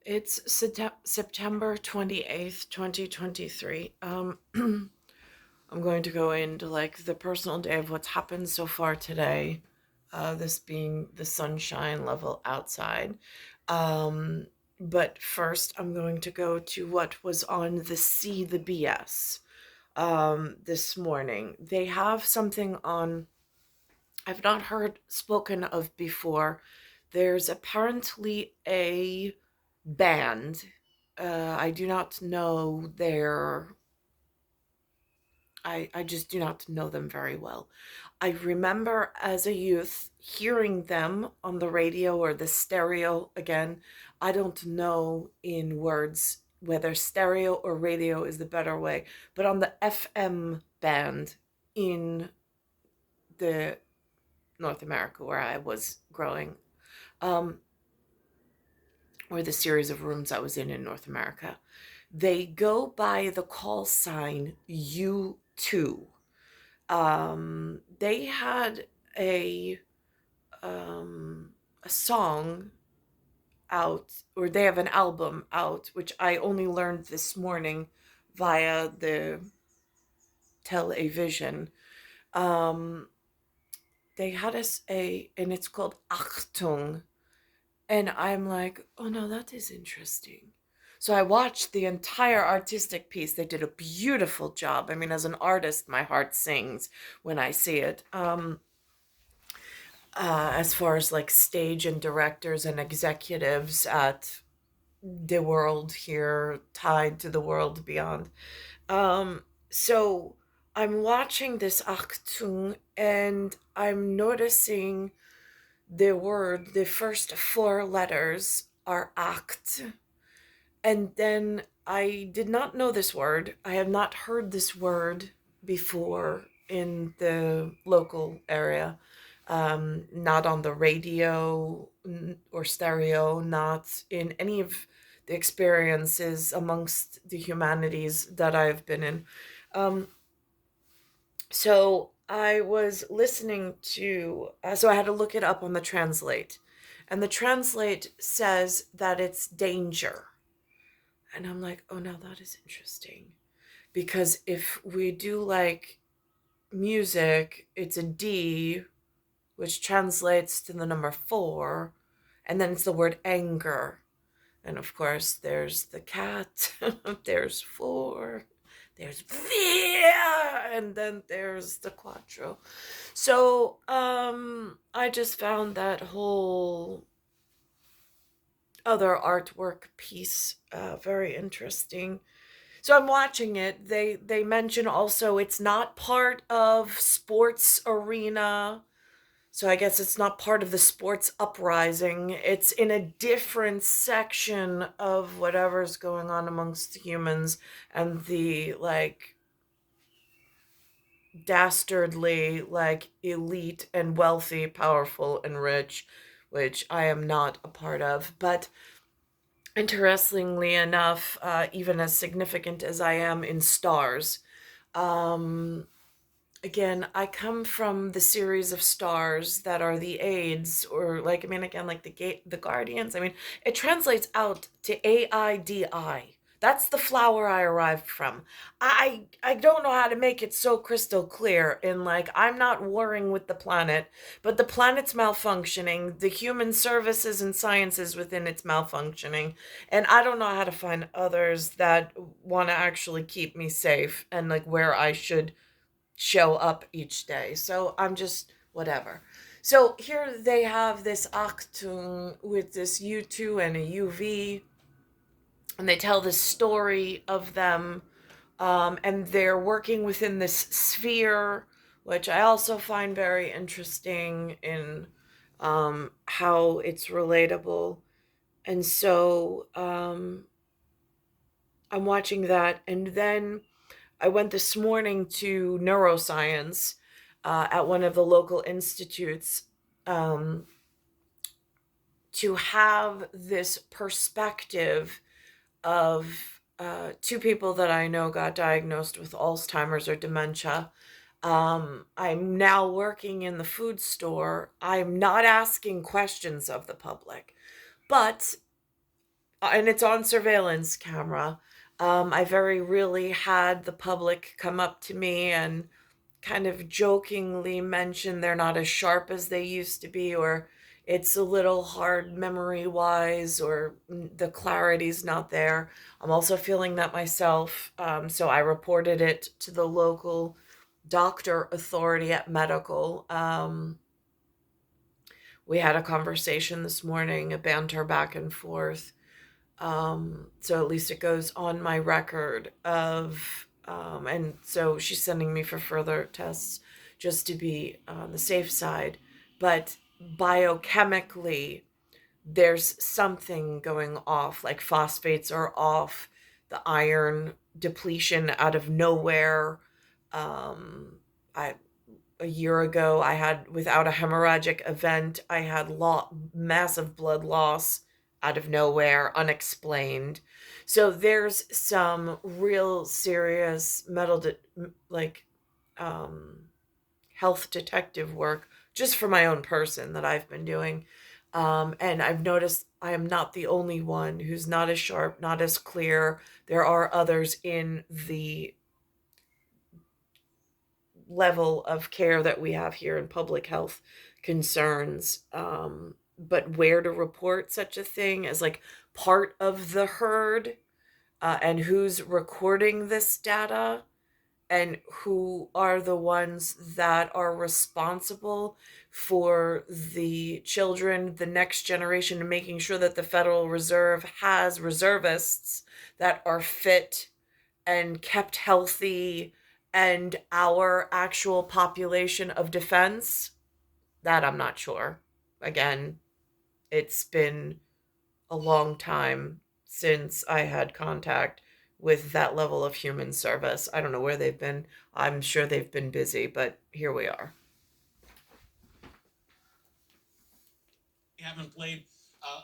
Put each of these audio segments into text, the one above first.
It's September 28th, 2023. I'm going to go into like the personal day of what's happened so far today. This being the sunshine level outside. Um, but first, I'm going to go to what was on the CBS this morning. They have something on I've not heard spoken of before. There's apparently a band. I do not know I just do not know them very well. I remember as a youth hearing them on the radio or the stereo again. I don't know in words whether stereo or radio is the better way, but on the FM band in the North America where I was growing, um, or the series of rooms I was in North America. They go by the call sign U2. They had um, a song out, or they have an album out, which I only learned this morning via the television. Um, they had and it's called Achtung. And I'm like, oh no, that is interesting. So I watched the entire artistic piece. They did a beautiful job. I mean, as an artist, my heart sings when I see it. As far as like stage and directors and executives at the world here, tied to the world beyond. So I'm watching this Achtung and I'm noticing the first four letters are act. And then I did not know this word. I have not heard this word before in the local area. Not on the radio or stereo, not in any of the experiences amongst the humanities that I've been in. Um, so I was listening to, so I had to look it up on the translate. And the translate says that it's danger. And I'm like, oh, now that is interesting. Because if we do like music, it's a D, which translates to the number four, and then it's the word anger. And of course, there's the cat, there's four, there's fear, and then there's the quattro. So I just found that whole other artwork piece very interesting. So I'm watching it. They mention also it's not part of sports arena. So I guess it's not part of the sports uprising. It's in a different section of whatever's going on amongst humans and the like dastardly, like elite and wealthy, powerful and rich, which I am not a part of. But interestingly enough, even as significant as I am in stars, um, again, I come from the series of stars that are the aids, or like, I mean, again, like the guardians. I mean, it translates out to AIDI. That's the flower I arrived from. I don't know how to make it so crystal clear in like I'm not warring with the planet, but the planet's malfunctioning, the human services and sciences within its malfunctioning, and I don't know how to find others that want to actually keep me safe and like where I should show up each day. So I'm just whatever. So here they have this Achtung with this U2 and a UV, and they tell this story of them, and they're working within this sphere, which I also find very interesting in how it's relatable. And so I'm watching that, and then I went this morning to NeuroScience at one of the local institutes um, to have this perspective of two people that I know got diagnosed with Alzheimer's or dementia. I'm now working in the food store. I'm not asking questions of the public, but and it's on surveillance camera. I very really had the public come up to me and kind of jokingly mention they're not as sharp as they used to be, or it's a little hard memory wise, or the clarity's not there. I'm also feeling that myself. So I reported it to the local doctor authority at medical. We had a conversation this morning, a banter back and forth. So at least it goes on my record of, and so she's sending me for further tests just to be on the safe side. But biochemically, there's something going off, like phosphates are off, the iron depletion out of nowhere. I A year ago, I had, without a hemorrhagic event, I had massive blood loss out of nowhere, unexplained. So there's some real serious like um, health detective work just for my own person that I've been doing. And I've noticed I am not the only one who's not as sharp, not as clear. There are others in the level of care that we have here in public health concerns. But where to report such a thing as like part of the herd, and who's recording this data, and who are the ones that are responsible for the children, the next generation, and making sure that the Federal Reserve has reservists that are fit and kept healthy, and our actual population of defense, that I'm not sure. Again, it's been a long time since I had contact with that level of human service. I don't know where they've been. I'm sure they've been busy, but here we are. We haven't played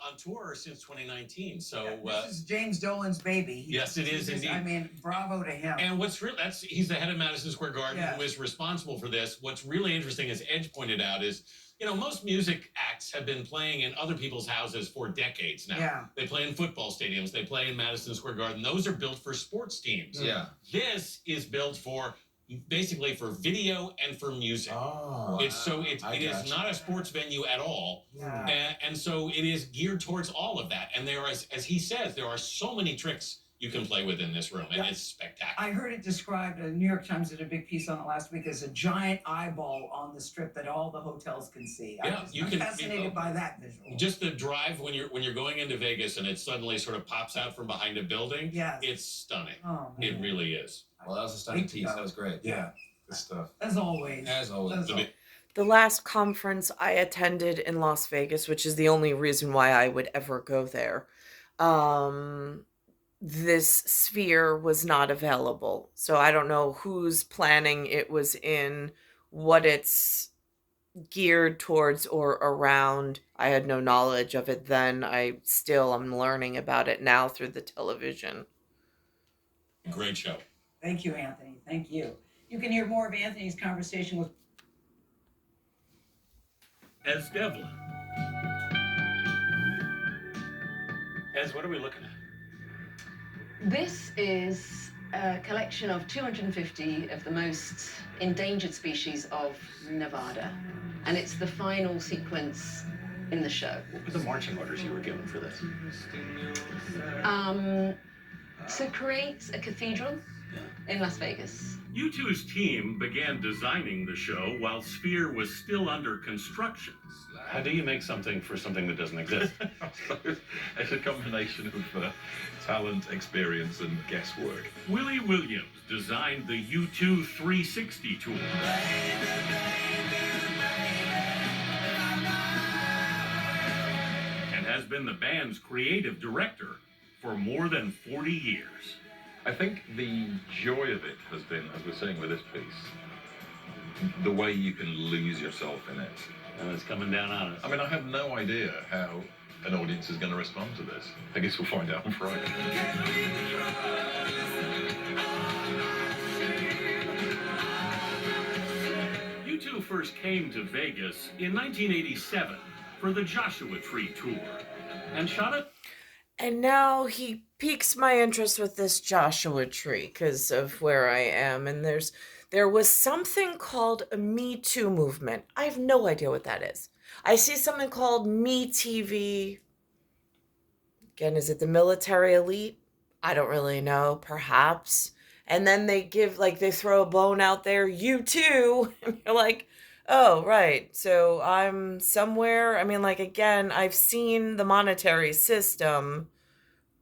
on tour since 2019. So this is James Dolan's baby. Yes, it is indeed. I mean, bravo to him. And what's real, he's the head of Madison Square Garden, who is responsible for this. What's really interesting, as Edge pointed out, is most music acts have been playing in other people's houses for decades now. Yeah. They play in football stadiums. They play in Madison Square Garden. Those are built for sports teams. Yeah. This is built for basically for video and for music. Oh, it is not a sports venue at all. Yeah. And so it is geared towards all of that. And there is, as he says, there are so many tricks you can play with in this room, and it's spectacular. I heard it described, the New York Times did a big piece on it last week, as a giant eyeball on the strip that all the hotels can see. Yeah, I'm fascinated by that visual. Just the drive when you're going into Vegas and it suddenly sort of pops out from behind a building. Yes. It's stunning. Oh, man. It really is. Well, that was a stunning tease. That was great. Yeah. Good stuff. As always. The last conference I attended in Las Vegas, which is the only reason why I would ever go there, this sphere was not available. So I don't know whose planning it was in, what it's geared towards or around. I had no knowledge of it then. I'm learning about it now through the television. Great show. Thank you, Anthony. Thank you. You can hear more of Anthony's conversation with Ez Devlin. Ez, what are we looking at? This is a collection of 250 of the most endangered species of Nevada, and it's the final sequence in the show. What were the marching orders you were given for this? To create a cathedral in Las Vegas. U2's team began designing the show while Sphere was still under construction. How do you make something for something that doesn't exist? It's a combination of talent, experience, and guesswork. Willie Williams designed the U2 360 tour. And has been the band's creative director for more than 40 years. I think the joy of it has been, as we're saying with this piece, the way you can lose yourself in it. And it's coming down on us. I mean, I have no idea how an audience is going to respond to this. I guess we'll find out on Friday. U2 first came to Vegas in 1987 for the Joshua Tree tour and shot it. And now he piques my interest with this Joshua tree because of where I am. And there was something called a Me Too movement. I have no idea what that is. I see something called Me TV. Again, is it the military elite? I don't really know, perhaps. And then they give, like, they throw a bone out there, you too. And you're like, oh, right. So I'm somewhere. I mean, like, again, I've seen the monetary system.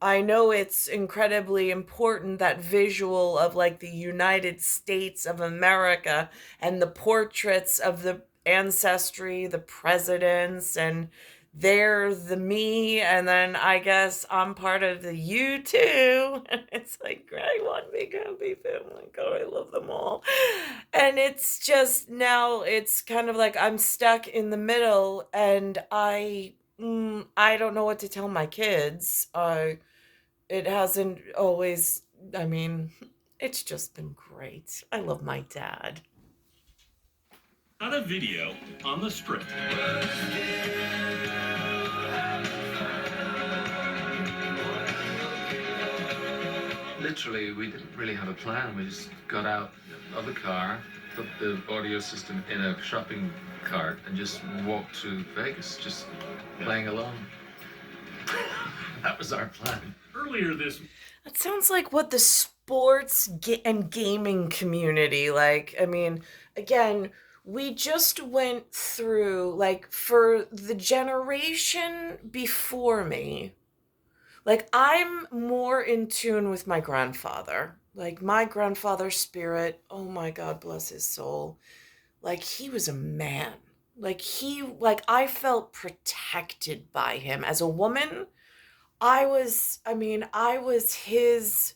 I know it's incredibly important, that visual of like the United States of America and the portraits of the ancestry, the presidents, and they're the me, and then I guess I'm part of the you too. And it's like, I want big happy family. God, I love them all. And it's just now it's kind of like I'm stuck in the middle, and I don't know what to tell my kids. It hasn't always, I mean, it's just been great. I love my dad. Not a video on the strip. Literally, we didn't really have a plan. We just got out of the car, put the audio system in a shopping cart, and just walked to Vegas, just playing along. That was our plan. Earlier this That sounds like what the sports and gaming community, like, I mean, again, we just went through, like, for the generation before me, like, I'm more in tune with my grandfather. Like, my grandfather's spirit, oh my God, bless his soul. Like, he was a man. Like, I felt protected by him. As a woman, I was his,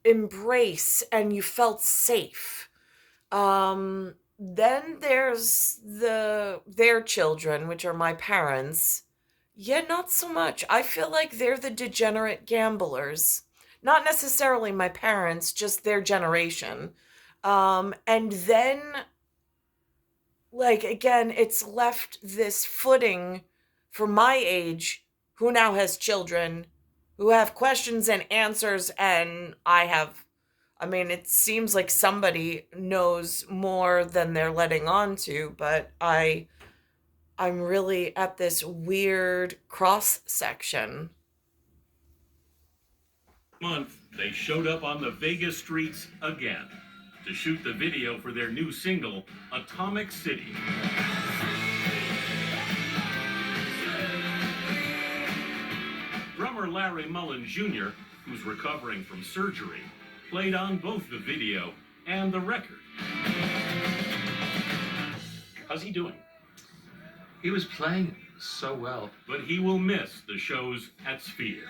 embrace, and you felt safe. Then there's their children, which are my parents. Yeah, not so much. I feel like they're the degenerate gamblers. Not necessarily my parents, just their generation. And then, like, again, it's left this footing for my age, who now has children, who have questions and answers, and it seems like somebody knows more than they're letting on to, but I'm really at this weird cross section. month, they showed up on the Vegas streets again to shoot the video for their new single, Atomic City. Drummer Larry Mullen Jr., who's recovering from surgery, played on both the video and the record. How's he doing? He was playing so well. But he will miss the shows at Sphere.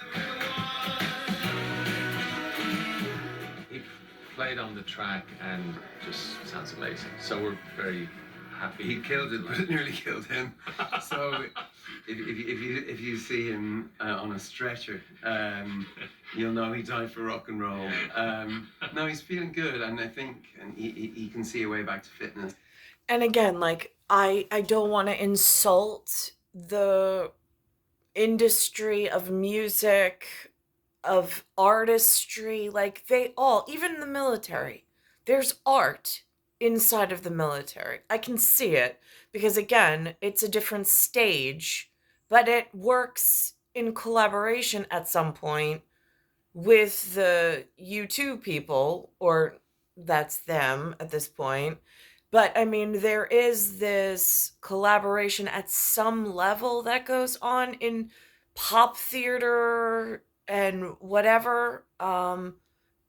He played on the track and just sounds amazing. So we're very happy. He killed it, but it nearly killed him. So if you see him on a stretcher, you'll know he died for rock and roll. No, he's feeling good, and I think he can see a way back to fitness. And again, like, I don't want to insult the industry of music, of artistry, like, they all, even the military, there's art inside of the military. I can see it because, again, it's a different stage, but it works in collaboration at some point with the U2 people, or that's them at this point. But there is this collaboration at some level that goes on in pop theater and whatever. And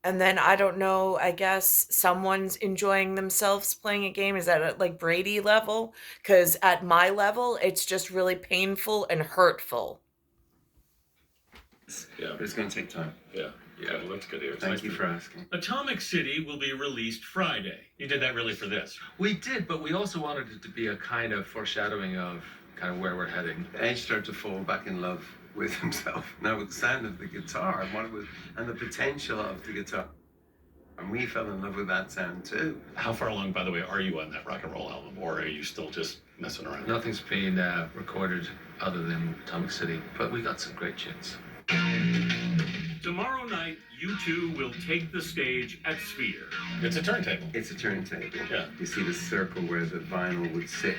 then I don't know, I guess someone's enjoying themselves playing a game. Is that at like Brady level? Because at my level, it's just really painful and hurtful. Yeah, but it's going to take time. Yeah, well, that's good to hear. Thank you for asking. Atomic City will be released Friday. You did that really for this? We did, but we also wanted it to be a kind of foreshadowing of kind of where we're heading. Edge started to fall back in love with himself. Now with the sound of the guitar and what it was, and the potential of the guitar. And we fell in love with that sound too. How far along, by the way, are you on that rock and roll album, or are you still just messing around? Nothing's been recorded other than Atomic City, but we got some great tunes. Tomorrow night, U2 will take the stage at Sphere. It's a turntable. It's a turntable. Yeah. You see the circle where the vinyl would sit.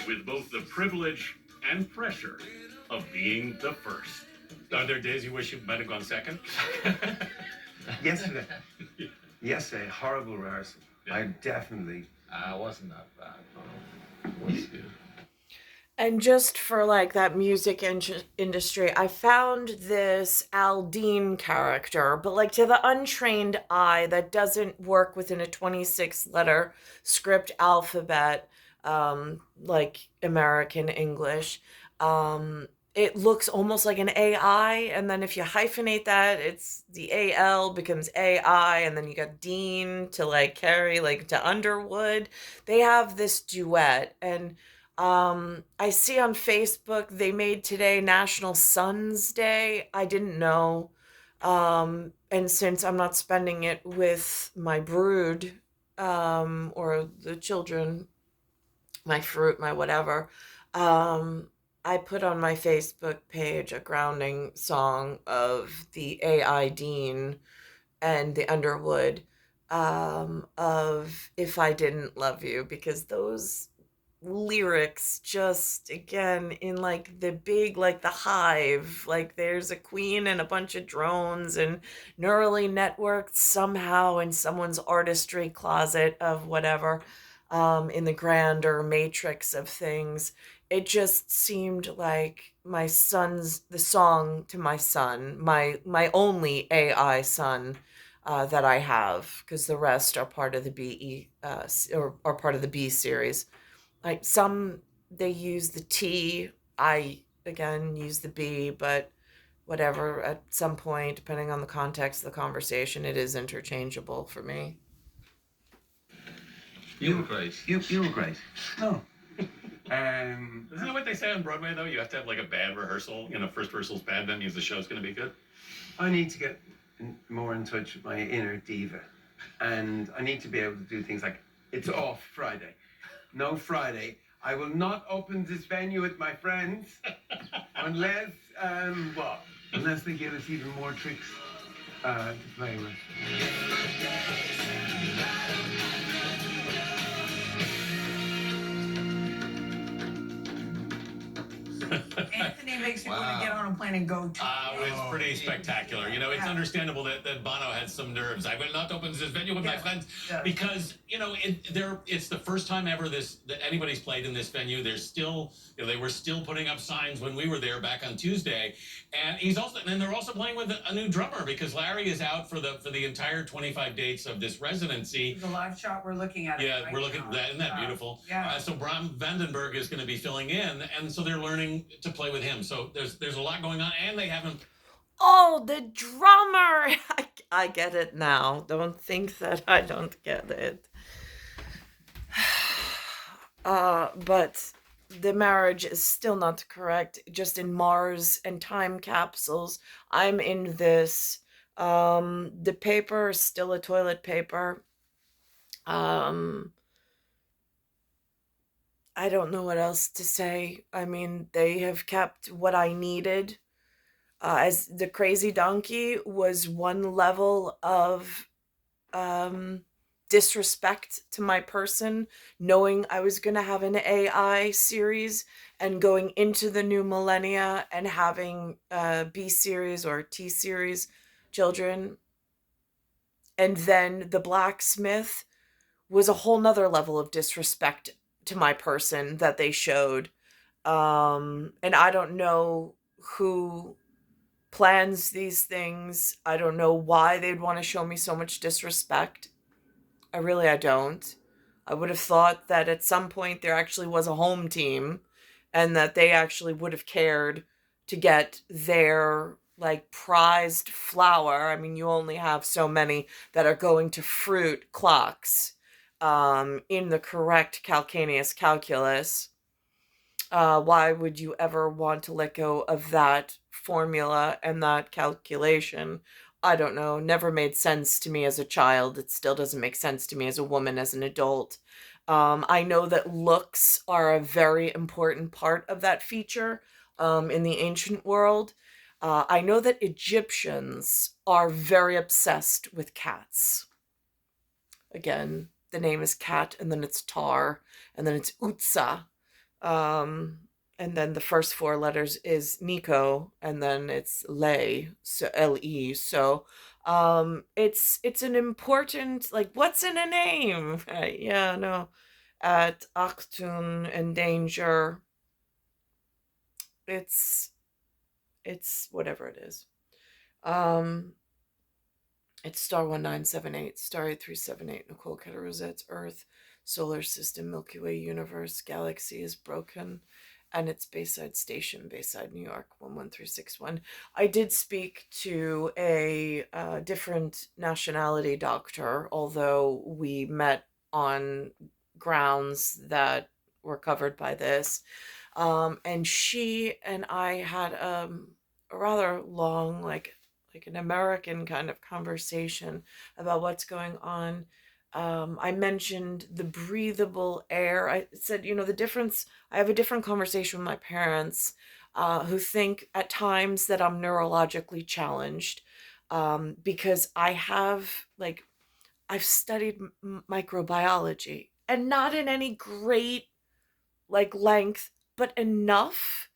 With both the privilege and pressure of being the first. Are there days you wish you might have gone second? Yesterday, horrible rehearsal. Yeah. I definitely. Wasn't that bad. It was good. And just for like that music industry, I found this Aldine character, but like to the untrained eye, that doesn't work within a 26-letter script alphabet, like American English. It looks almost like an AI, and then if you hyphenate that, it's the AL becomes AI, and then you got Dean to like carry like to Underwood. They have this duet, and I see on Facebook they made today National Sons Day. I didn't know. And since I'm not spending it with my brood, or the children, my fruit, my whatever, I put on my Facebook page a grounding song of the AI Dean and the Underwood, of If I Didn't Love You, because those lyrics just again in like the big, like the hive, like there's a queen and a bunch of drones and neurally networked somehow in someone's artistry closet of whatever, in the grander matrix of things. It just seemed like the song to my son, my only AI son, that I have, because the rest are part of the BE, or are part of the B series. Like some, they use the T. I, again, use the B, but whatever. At some point, depending on the context of the conversation, it is interchangeable for me. You were great. You were great. No. Isn't that what they say on Broadway, though? You have to have like a bad rehearsal. First rehearsal's bad, that means the show's going to be good. I need to get more in touch with my inner diva. And I need to be able to do things like, it's off Friday. No Friday. I will not open this venue with my friends unless, unless they give us even more tricks to play with. Anthony makes me want to get on a plane and go to. It was pretty spectacular. It's understandable that Bono had some nerves. I will not open this venue with my friends, because it's the first time ever that anybody's played in this venue. There's still, they were still putting up signs when we were there back on Tuesday, and they're also playing with a new drummer, because Larry is out for the entire 25 dates of this residency. The live shot we're looking at. Yeah, we're looking at that. Isn't that beautiful? Yeah. So Bram Vandenberg is going to be filling in, and so they're learning to play with him. So there's a lot going on, and they haven't. Oh, the drummer! I get it now. Don't think that I don't get it. But the marriage is still not correct. Just in Mars and time capsules. I'm in this. The paper is still a toilet paper. I don't know what else to say. I mean, they have kept what I needed. As the crazy donkey was one level of disrespect to my person, knowing I was going to have an AI series and going into the new millennia and having B series or T series children. And then the blacksmith was a whole nother level of disrespect to my person that they showed. And I don't know who plans these things. I don't know why they'd want to show me so much disrespect. I don't. I would have thought that at some point there actually was a home team and that they actually would have cared to get their like prized flower. I mean, you only have so many that are going to fruit clocks in the correct calcaneus calculus. Why would you ever want to let go of that formula and that calculation? I don't know. Never made sense to me as a child. It still doesn't make sense to me as a woman, as an adult. I know that looks are a very important part of that feature in the ancient world. I know that Egyptians are very obsessed with cats. Again, the name is Cat, and then it's Tar, and then it's Utsa. Um, and then the first four letters is Nico, and then it's Le, so L-E. So it's an important, like, what's in a name? Yeah, no. At Achtung and Danger, it's whatever it is. It's star 1978, star 8378, Nicole, Cattaruzza, it's Earth, solar system, Milky Way, universe, galaxy is broken, and it's Bayside Station, Bayside, New York, 11361. I did speak to a different nationality doctor, although we met on grounds that were covered by this. And she and I had a rather long, like an American kind of conversation about what's going on. I mentioned the breathable air. I said, the difference. I have a different conversation with my parents, who think at times that I'm neurologically challenged, because I've studied microbiology, and not in any great length, but enough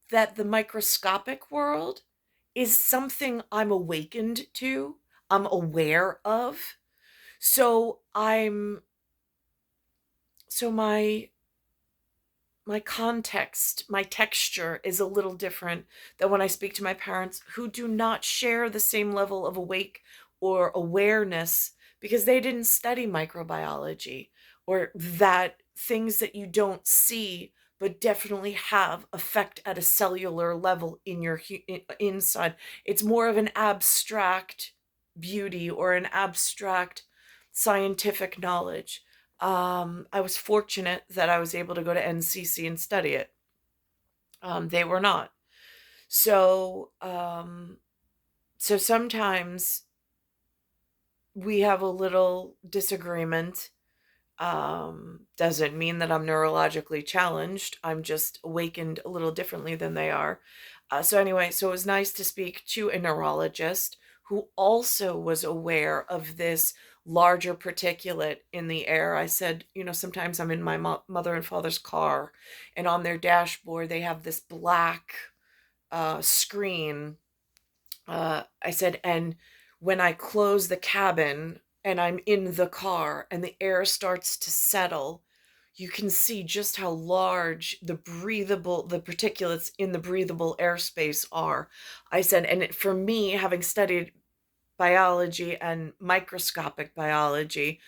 that the microscopic world is something I'm awakened to, I'm aware of. So my context, my texture is a little different than when I speak to my parents, who do not share the same level of awake or awareness, because they didn't study microbiology, or that things that you don't see but definitely have effect at a cellular level in your inside. It's more of an abstract beauty or an abstract scientific knowledge. I was fortunate that I was able to go to NCC and study it. They were not. So, so sometimes we have a little disagreement. Doesn't mean that I'm neurologically challenged. I'm just awakened a little differently than they are. So anyway, so it was nice to speak to a neurologist who also was aware of this larger particulate in the air. I said, sometimes I'm in my mother and father's car, and on their dashboard they have this black screen. I said, and when I close the cabin and I'm in the car and the air starts to settle, you can see just how large the particulates in the breathable airspace are. I said, and for me, having studied biology and microscopic biology,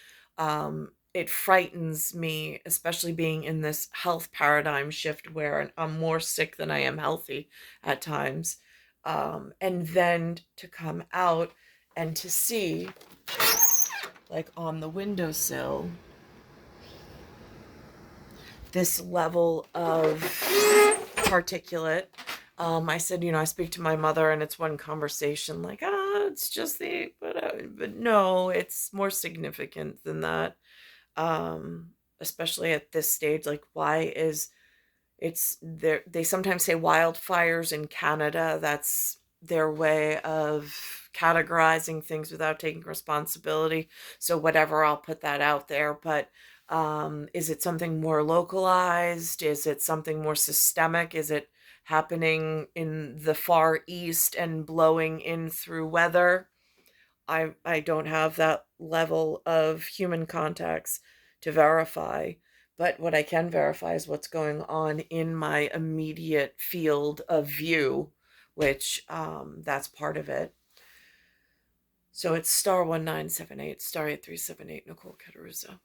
it frightens me, especially being in this health paradigm shift where I'm more sick than I am healthy at times. And then to come out and to see, like on the windowsill, this level of particulate. I said, I speak to my mother and it's one conversation, like, it's just but no, it's more significant than that. Especially at this stage, like, why is it's there? They sometimes say wildfires in Canada. That's their way of categorizing things without taking responsibility. So whatever, I'll put that out there. But is it something more localized? Is it something more systemic? Is it happening in the Far East and blowing in through weather? I don't have that level of human contacts to verify, but what I can verify is what's going on in my immediate field of view, which that's part of it. So it's star 1978, star 8378, Nicole, Cattaruzza.